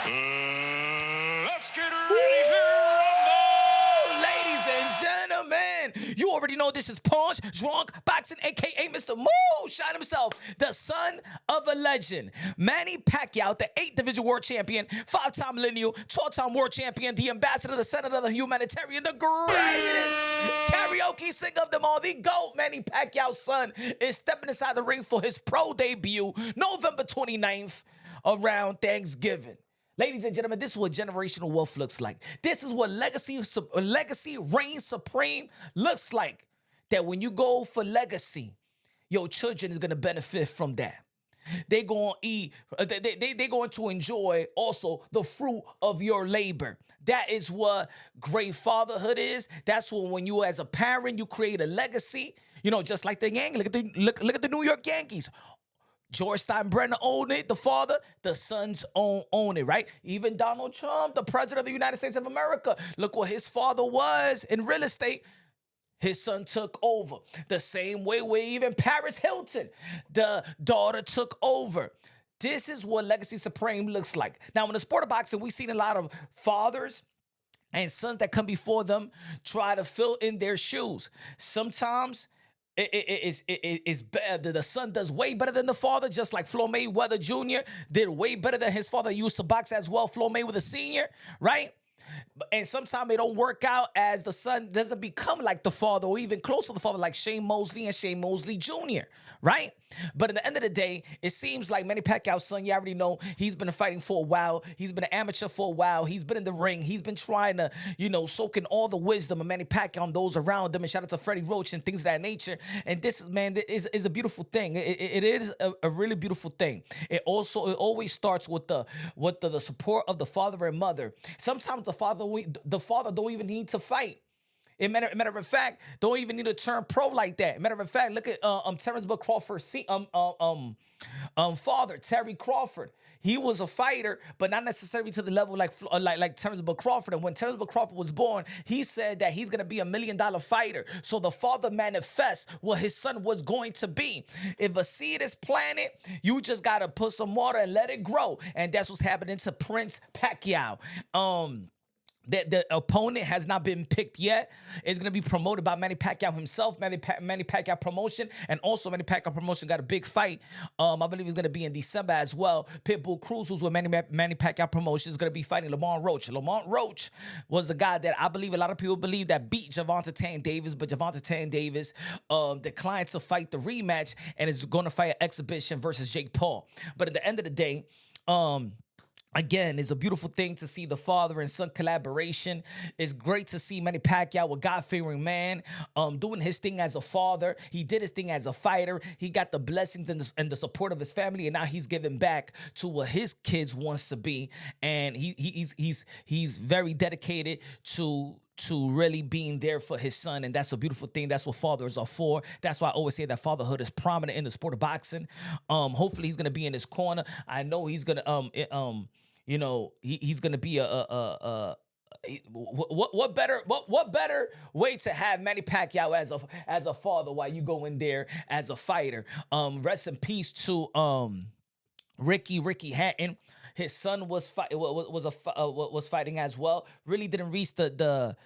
Let's get ready to Woo! rumble! Ladies and gentlemen, you already know this is Punch Drunk Boxing, aka Mr. Moonshine himself, the son of a legend. Manny Pacquiao, the 8th Division World Champion, 5-time millennial, 12-time World Champion, the ambassador, the senator, the humanitarian, the greatest karaoke singer of them all, the GOAT, Manny Pacquiao's son, is stepping inside the ring for his pro debut, November 29th, around Thanksgiving. Ladies and gentlemen, this is what generational wealth looks like. This is what legacy reigns supreme looks like. That when you go for legacy, your children is gonna benefit from that. They gonna eat. They going to enjoy also the fruit of your labor. That is what great fatherhood is. That's when you, as a parent, you create a legacy. You know, just like the Yankees. Look at the New York Yankees. George Steinbrenner owned it, the father, the sons own it, right? Even Donald Trump, the president of the United States of America, look what his father was in real estate. His son took over. The same way with even Paris Hilton, the daughter took over. This is what Legacy Supreme looks like. Now, in the sport of boxing, we've seen a lot of fathers and sons that come before them try to fill in their shoes. Sometimes it's better. The son does way better than the father, just like Floyd Mayweather Jr. did way better than his father. He used to box as well, Floyd Mayweather Sr., right? And sometimes it don't work out as the son doesn't become like the father or even close to the father, like Shane Mosley and Shane Mosley Jr., right? But at the end of the day, it seems like Manny Pacquiao's son, you already know, he's been fighting for a while. He's been an amateur for a while. He's been in the ring. He's been trying to, soak in all the wisdom of Manny Pacquiao and those around him. And shout out to Freddie Roach and things of that nature. And this is, man, is a beautiful thing. It is a really beautiful thing. It always starts with the support of the father and mother. Sometimes the father don't even need to fight. Matter of fact, don't even need to turn pro like that. Matter of fact, look at Terrence Bud Crawford's father, Terry Crawford. He was a fighter, but not necessarily to the level like Terrence Bud Crawford. And when Terrence Bud Crawford was born, he said that he's gonna be $1 million fighter. So the father manifests what his son was going to be. If a seed is planted, you just gotta put some water and let it grow. And that's what's happening to Prince Pacquiao. The opponent has not been picked yet. It's going to be promoted by Manny Pacquiao himself, Manny Pacquiao Promotion, and also Manny Pacquiao Promotion got a big fight. I believe it's going to be in December as well. Pitbull Cruz, who's with Manny Pacquiao Promotion, is going to be fighting Lamont Roach. Lamont Roach was the guy that I believe a lot of people believe that beat Gervonta Tank Davis, but Gervonta Tank Davis declined to fight the rematch and is going to fight an exhibition versus Jake Paul. But at the end of the day, again, it's a beautiful thing to see the father and son collaboration. It's great to see Manny Pacquiao, a God-fearing man, doing his thing as a father. He did his thing as a fighter. He got the blessings and the support of his family, and now he's giving back to what his kids wants to be. And he's very dedicated to really being there for his son, and that's a beautiful thing. That's what fathers are for. That's why I always say that fatherhood is prominent in the sport of boxing. Hopefully he's gonna be in his corner. I know he's gonna he's gonna be what better way to have Manny Pacquiao as a father while you go in there as a fighter. Rest in peace to Ricky Hatton. His son was fighting as well. Really didn't reach the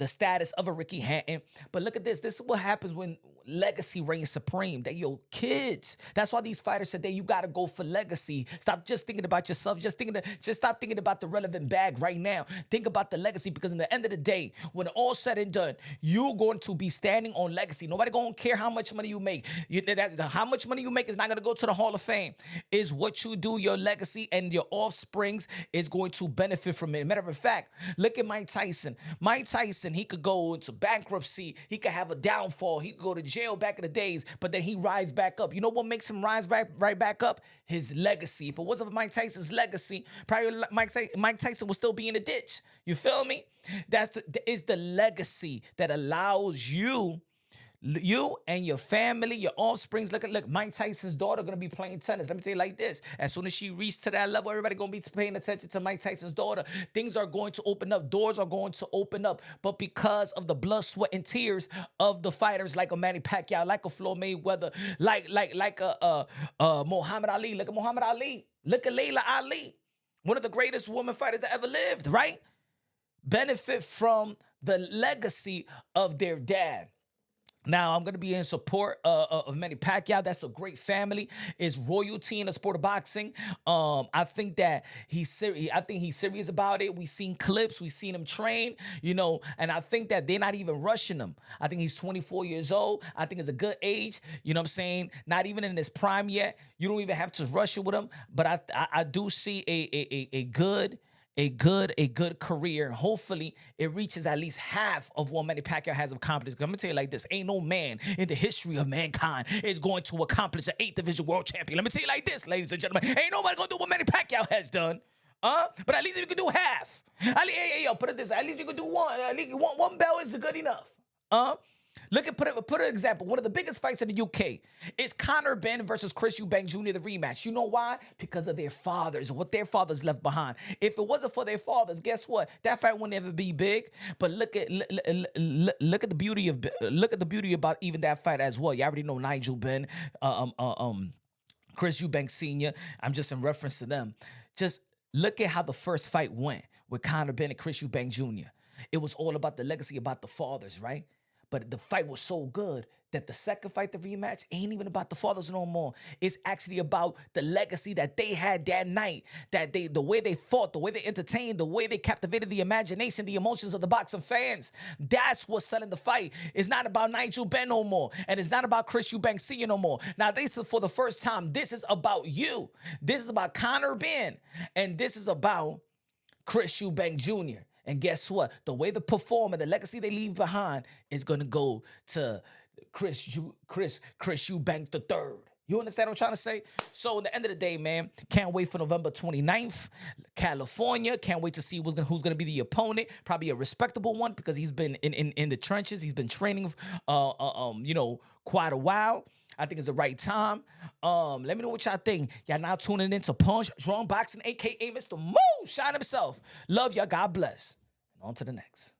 status of a Ricky Hatton. But look at this. This is what happens when legacy reigns supreme. That your kids. That's why these fighters said that you gotta go for legacy. Stop just thinking about yourself. Just stop thinking about the relevant bag right now. Think about the legacy, because in the end of the day, when all said and done, you're going to be standing on legacy. Nobody gonna care how much money you make. How much money you make is not gonna go to the Hall of Fame. Is what you do, your legacy, and your offsprings is going to benefit from it. Matter of fact, look at Mike Tyson. Mike Tyson, he could go into bankruptcy. He could have a downfall. He could go to jail back in the days, but then he rise back up. You know what makes him rise right back up? His legacy. If it wasn't for Mike Tyson's legacy, probably Mike Tyson would still be in the ditch. You feel me? Is the legacy that allows you and your family, your offsprings. Look, Mike Tyson's daughter gonna be playing tennis. Let me tell you like this: as soon as she reaches to that level, everybody gonna be paying attention to Mike Tyson's daughter. Things are going to open up. Doors are going to open up. But because of the blood, sweat, and tears of the fighters like a Manny Pacquiao, like a Floyd Mayweather, like a Muhammad Ali. Look at Muhammad Ali. Look at Layla Ali. one of the greatest woman fighters that ever lived, right? Benefit from the legacy of their dad. Now, I'm going to be in support of Manny Pacquiao. That's a great family. It's royalty in the sport of boxing. I think that he's serious. I think he's serious about it. We've seen clips. We've seen him train, and I think that they're not even rushing him. I think he's 24 years old. I think it's a good age. You know what I'm saying? Not even in his prime yet. You don't even have to rush it with him. But I do see a good career. Hopefully, it reaches at least half of what Manny Pacquiao has accomplished. I'm gonna tell you like this: ain't no man in the history of mankind is going to accomplish an 8th division world champion. Let me tell you like this, ladies and gentlemen: ain't nobody gonna do what Manny Pacquiao has done. But at least if you can do half, put it this: at least you can do one. At least one belt is good enough. Put an example. One of the biggest fights in the UK is Conor Benn versus Chris Eubank Jr. The rematch. You know why? Because of their fathers, what their fathers left behind. If it wasn't for their fathers, guess what? That fight would never be big. But look at the beauty about even that fight as well. You already know Nigel Benn, Chris Eubank Sr. I'm just in reference to them. Just look at how the first fight went with Conor Benn and Chris Eubank Jr. It was all about the legacy, about the fathers, right? But the fight was so good that the second fight, the rematch, ain't even about the fathers no more. It's actually about the legacy that they had that night, the way they fought, the way they entertained, the way they captivated the imagination, the emotions of the boxing fans. That's what's selling the fight. It's not about Nigel Benn no more, and it's not about Chris Eubank Sr. no more. Now, for the first time, this is about you. This is about Conor Benn, and this is about Chris Eubank Jr. And guess what? The way they perform and the legacy they leave behind is going to go to Chris Eubank the third. You understand what I'm trying to say? So at the end of the day, man, can't wait for November 29th. California. Can't wait to see who's going to be the opponent. Probably a respectable one because he's been in the trenches. He's been training quite a while. I think it's the right time. Let me know what y'all think. Y'all now tuning in to Punch Drunk Boxing, a.k.a. Mr. Mo Shine himself. Love y'all. God bless. And on to the next.